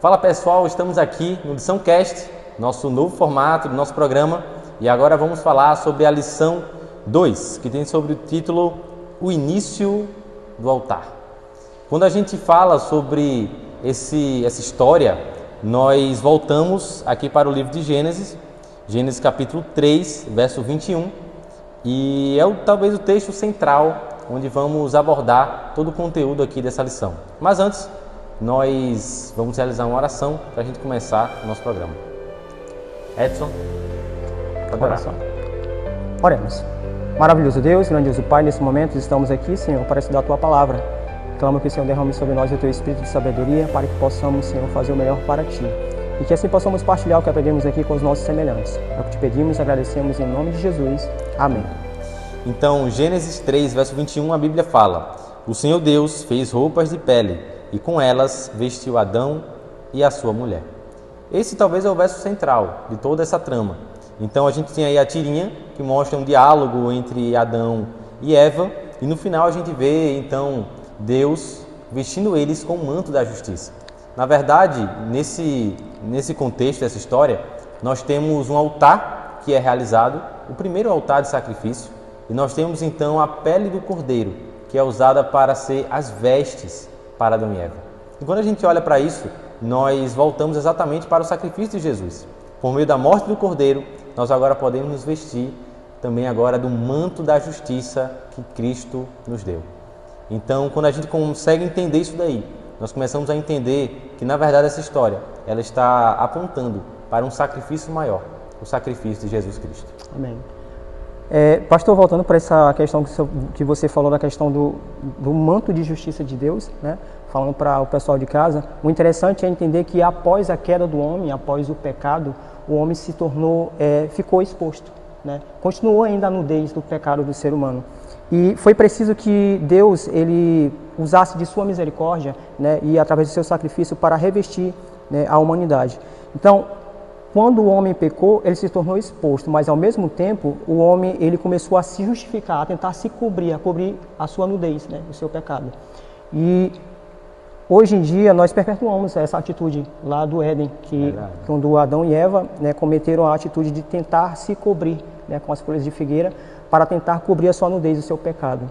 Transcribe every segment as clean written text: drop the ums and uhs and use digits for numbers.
Fala pessoal, estamos aqui no Lição Cast, nosso novo formato do nosso programa, e agora vamos falar sobre a lição 2, que tem sobre o título O Início do Altar. Quando a gente fala sobre essa história, nós voltamos aqui para o livro de Gênesis, Gênesis capítulo 3, verso 21, e é talvez o texto central onde vamos abordar todo o conteúdo aqui dessa lição. Mas antes, nós vamos realizar uma oração para a gente começar o nosso programa. Edson, pode orar. Oremos. Maravilhoso Deus, grandioso Pai, nesse momento estamos aqui, Senhor, para estudar a Tua Palavra. Clamo que o Senhor derrame sobre nós o Teu Espírito de sabedoria para que possamos, Senhor, fazer o melhor para Ti. E que assim possamos partilhar o que aprendemos aqui com os nossos semelhantes. É o que te pedimos e agradecemos em nome de Jesus. Amém. Então, Gênesis 3, verso 21, a Bíblia fala: O Senhor Deus fez roupas de pele e com elas vestiu Adão e a sua mulher. Esse talvez é o verso central de toda essa trama. Então a gente tem aí a tirinha que mostra um diálogo entre Adão e Eva, e no final a gente vê então Deus vestindo eles com o manto da justiça. Na verdade, nesse contexto dessa história, nós temos um altar que é realizado, o primeiro altar de sacrifício, e nós temos então a pele do cordeiro, que é usada para ser as vestes para Adão e Eva. E quando a gente olha para isso, nós voltamos exatamente para o sacrifício de Jesus. Por meio da morte do cordeiro, nós agora podemos nos vestir também agora do manto da justiça que Cristo nos deu. Então, quando a gente consegue entender isso daí, nós começamos a entender que, na verdade, essa história ela está apontando para um sacrifício maior, o sacrifício de Jesus Cristo. Amém. Pastor, voltando para essa questão que você falou da questão do manto de justiça de Deus, né? Falando para o pessoal de casa, o interessante é entender que após a queda do homem, após o pecado, o homem se tornou, ficou exposto, né? Continuou ainda a nudez do pecado do ser humano. E foi preciso que Deus ele usasse de sua misericórdia, né? E através do seu sacrifício para revestir, né, a humanidade. Então, quando o homem pecou, ele se tornou exposto, mas ao mesmo tempo o homem ele começou a se justificar, a tentar se cobrir, a cobrir a sua nudez, né, o seu pecado. E hoje em dia nós perpetuamos essa atitude lá do Éden, que quando Adão e Eva, né, cometeram a atitude de tentar se cobrir, né, com as folhas de figueira para tentar cobrir a sua nudez, o seu pecado.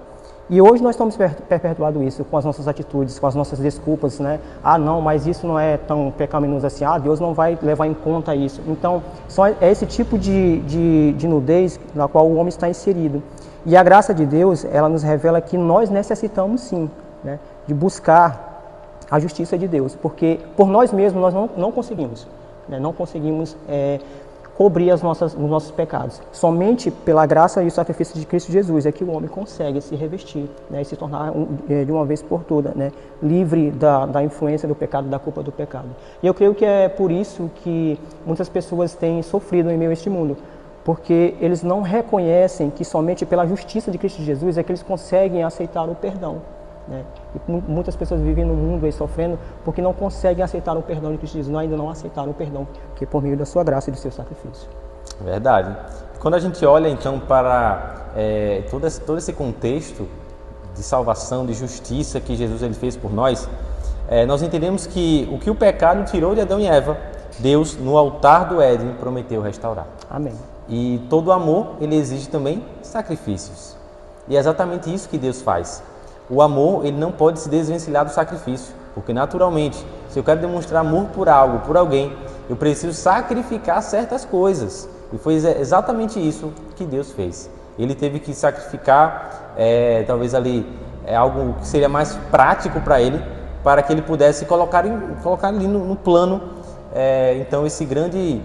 E hoje nós estamos perpetuando isso com as nossas atitudes, com as nossas desculpas, né? Ah, não, mas isso não é tão pecaminoso assim. Ah, Deus não vai levar em conta isso. Então, é esse tipo de nudez na qual o homem está inserido. E a graça de Deus, ela nos revela que nós necessitamos sim, né, de buscar a justiça de Deus, porque por nós mesmos nós não conseguimos, né? Não conseguimos cobrir os nossos pecados. Somente pela graça e o sacrifício de Cristo Jesus é que o homem consegue se revestir, né, e se tornar de uma vez por todas, né, livre da influência do pecado, da culpa do pecado. E eu creio que é por isso que muitas pessoas têm sofrido em meio a este mundo, porque eles não reconhecem que somente pela justiça de Cristo Jesus é que eles conseguem aceitar o perdão, né? E muitas pessoas vivem no mundo aí sofrendo porque não conseguem aceitar o perdão de Cristo Jesus, ainda não aceitaram o perdão, que é por meio da sua graça e do seu sacrifício. Verdade. Quando a gente olha então para todo esse contexto de salvação, de justiça que Jesus ele fez por nós, nós entendemos que o que o pecado tirou de Adão e Eva, Deus no altar do Éden prometeu restaurar. Amém. E todo amor ele exige também sacrifícios. E é exatamente isso que Deus faz. O amor, ele não pode se desvencilhar do sacrifício, porque naturalmente, se eu quero demonstrar amor por algo, por alguém, eu preciso sacrificar certas coisas. E foi exatamente isso que Deus fez. Ele teve que sacrificar, talvez ali, algo que seria mais prático para ele, para que ele pudesse colocar ali no plano, então esse grande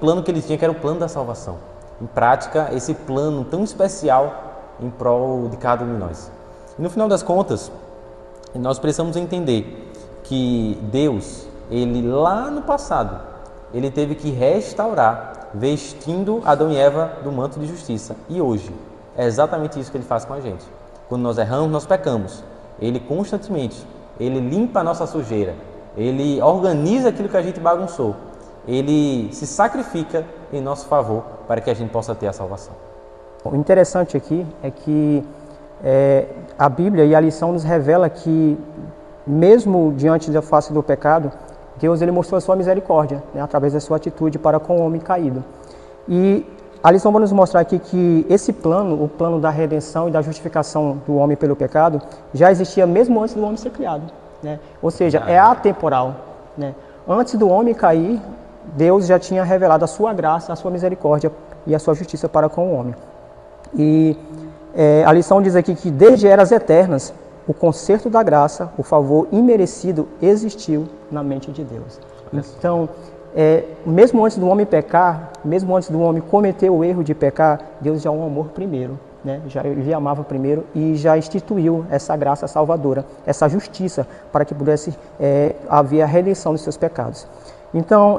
plano que ele tinha, que era o plano da salvação. Em prática, esse plano tão especial em prol de cada um de nós. E no final das contas, nós precisamos entender que Deus, ele lá no passado, ele teve que restaurar, vestindo Adão e Eva do manto de justiça. E hoje, é exatamente isso que ele faz com a gente. Quando nós erramos, nós pecamos. Ele constantemente, ele limpa a nossa sujeira, ele organiza aquilo que a gente bagunçou, ele se sacrifica em nosso favor para que a gente possa ter a salvação. O interessante aqui é que a Bíblia e a lição nos revela que, mesmo diante da face do pecado, Deus ele mostrou a sua misericórdia, né, através da sua atitude para com o homem caído. E a lição vai nos mostrar aqui que esse plano, o plano da redenção e da justificação do homem pelo pecado, já existia mesmo antes do homem ser criado, né? Ou seja, é atemporal, né? Antes do homem cair, Deus já tinha revelado a sua graça, a sua misericórdia e a sua justiça para com o homem. E a lição diz aqui que desde eras eternas, o concerto da graça, o favor imerecido existiu na mente de Deus. Então, mesmo antes do homem pecar, mesmo antes do homem cometer o erro de pecar, Deus já o amou primeiro, né? Já lhe amava primeiro e já instituiu essa graça salvadora, essa justiça, para que pudesse haver a redenção dos seus pecados. Então,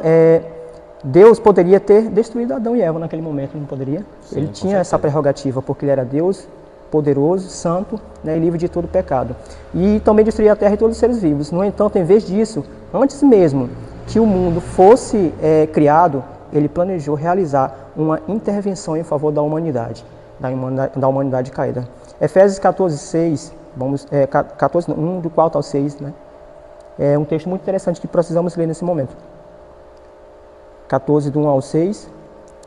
Deus poderia ter destruído Adão e Eva naquele momento, não poderia? Sim, ele tinha essa prerrogativa, porque ele era Deus, poderoso, santo, né, e livre de todo pecado. E também destruir a terra e todos os seres vivos. No entanto, em vez disso, antes mesmo que o mundo fosse criado, ele planejou realizar uma intervenção em favor da humanidade caída. Efésios 14:6, 1 do 4 ao 6, né? É um texto muito interessante que precisamos ler nesse momento. 14, do 1 ao 6.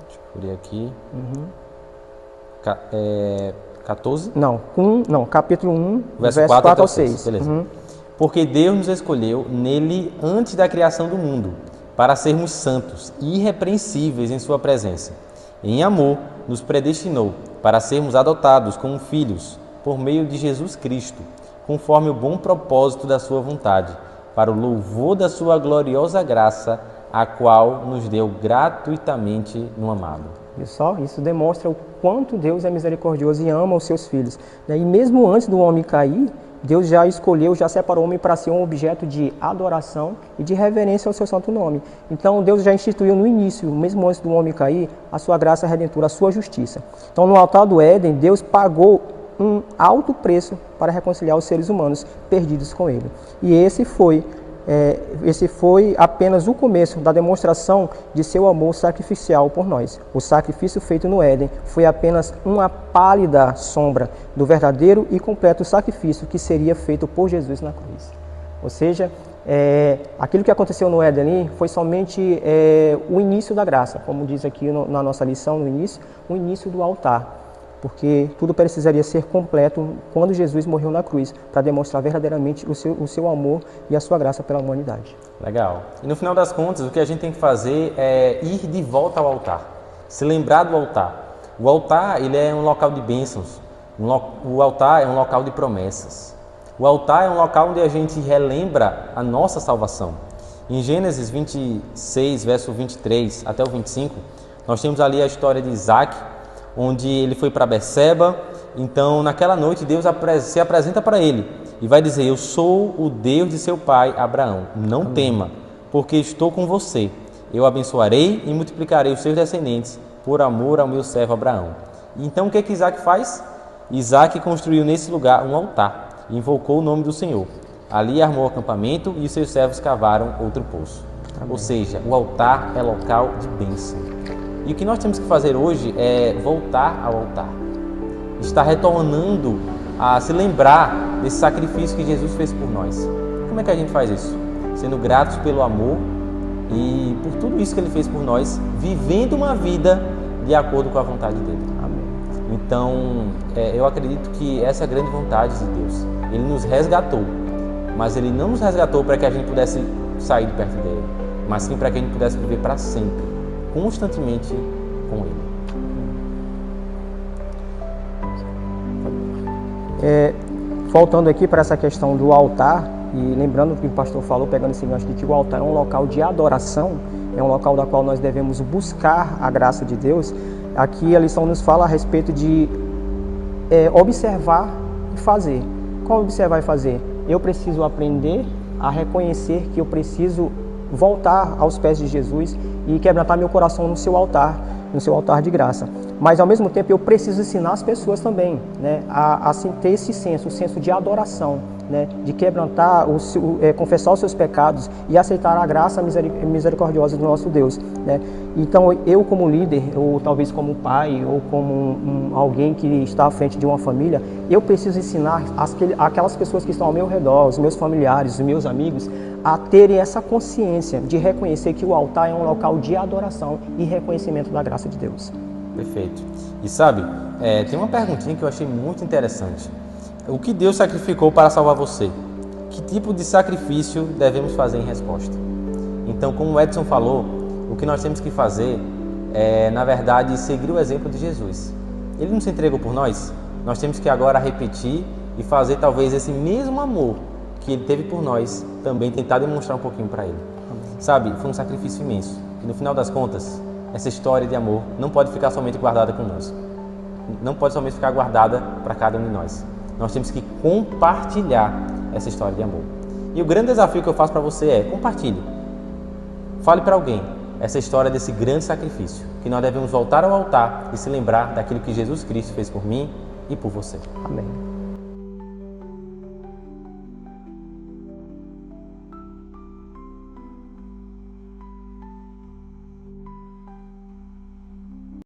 Deixa eu ver aqui. 14? Não, capítulo 1, verso 4 ao 6. Beleza. Porque Deus nos escolheu nele antes da criação do mundo, para sermos santos e irrepreensíveis em sua presença. Em amor, nos predestinou para sermos adotados como filhos por meio de Jesus Cristo, conforme o bom propósito da sua vontade, para o louvor da sua gloriosa graça, a qual nos deu gratuitamente no amado. Isso demonstra o quanto Deus é misericordioso e ama os seus filhos. E mesmo antes do homem cair, Deus já escolheu, já separou o homem para ser um objeto de adoração e de reverência ao seu santo nome. Então Deus já instituiu no início, mesmo antes do homem cair, a sua graça redentora, a sua justiça. Então no altar do Éden, Deus pagou um alto preço para reconciliar os seres humanos perdidos com Ele. E esse foi apenas o começo da demonstração de seu amor sacrificial por nós. O sacrifício feito no Éden foi apenas uma pálida sombra do verdadeiro e completo sacrifício que seria feito por Jesus na cruz. Ou seja, aquilo que aconteceu no Éden ali foi somente o início da graça, como diz aqui na nossa lição no início, o início do altar. Porque tudo precisaria ser completo quando Jesus morreu na cruz, para demonstrar verdadeiramente o seu amor e a sua graça pela humanidade. Legal. E no final das contas, o que a gente tem que fazer é ir de volta ao altar, se lembrar do altar. O altar, ele é um local de bênçãos, o altar é um local de promessas. O altar é um local onde a gente relembra a nossa salvação. Em Gênesis 26, verso 23 até o 25, nós temos ali a história de Isaac, onde ele foi para Berseba. Então naquela noite Deus se apresenta para ele e vai dizer: eu sou o Deus de seu pai Abraão, não tema, porque estou com você, eu abençoarei e multiplicarei os seus descendentes por amor ao meu servo Abraão. Então o que Isaac faz? Isaac construiu nesse lugar um altar e invocou o nome do Senhor. Ali armou o acampamento e os seus servos cavaram outro poço. Ou seja, o altar é local de bênção. E o que nós temos que fazer hoje é voltar ao altar. Estar retornando a se lembrar desse sacrifício que Jesus fez por nós. Como é que a gente faz isso? Sendo gratos pelo amor e por tudo isso que Ele fez por nós, vivendo uma vida de acordo com a vontade dEle. Amém. Então, eu acredito que essa é a grande vontade de Deus. Ele nos resgatou, mas Ele não nos resgatou para que a gente pudesse sair de perto dEle, mas sim para que a gente pudesse viver para sempre, constantemente com Ele. Voltando aqui para essa questão do altar, e lembrando o que o pastor falou, pegando esse gancho de que o altar é um local de adoração, é um local da qual nós devemos buscar a graça de Deus. Aqui a lição nos fala a respeito de observar e fazer. Qual observar e fazer? Eu preciso aprender a reconhecer que eu preciso voltar aos pés de Jesus e quebrantar meu coração no seu altar de graça. Mas ao mesmo tempo eu preciso ensinar as pessoas também, né, a ter esse senso, o senso de adoração, né, de quebrantar, confessar os seus pecados e aceitar a graça misericordiosa do nosso Deus, né. Então eu como líder, ou talvez como pai, ou como alguém que está à frente de uma família, eu preciso ensinar aquelas pessoas que estão ao meu redor, os meus familiares, os meus amigos, a terem essa consciência de reconhecer que o altar é um local de adoração e reconhecimento da graça de Deus. Perfeito. E sabe, tem uma perguntinha que eu achei muito interessante. O que Deus sacrificou para salvar você? Que tipo de sacrifício devemos fazer em resposta? Então, como o Edson falou, o que nós temos que fazer é, na verdade, seguir o exemplo de Jesus. Ele não se entregou por nós? Nós temos que agora repetir e fazer talvez esse mesmo amor que ele teve por nós, também tentar demonstrar um pouquinho para ele. Sabe, foi um sacrifício imenso. E no final das contas, essa história de amor não pode ficar somente guardada conosco. Não pode somente ficar guardada para cada um de nós. Nós temos que compartilhar essa história de amor. E o grande desafio que eu faço para você é: compartilhe. Fale para alguém essa história desse grande sacrifício, que nós devemos voltar ao altar e se lembrar daquilo que Jesus Cristo fez por mim e por você. Amém.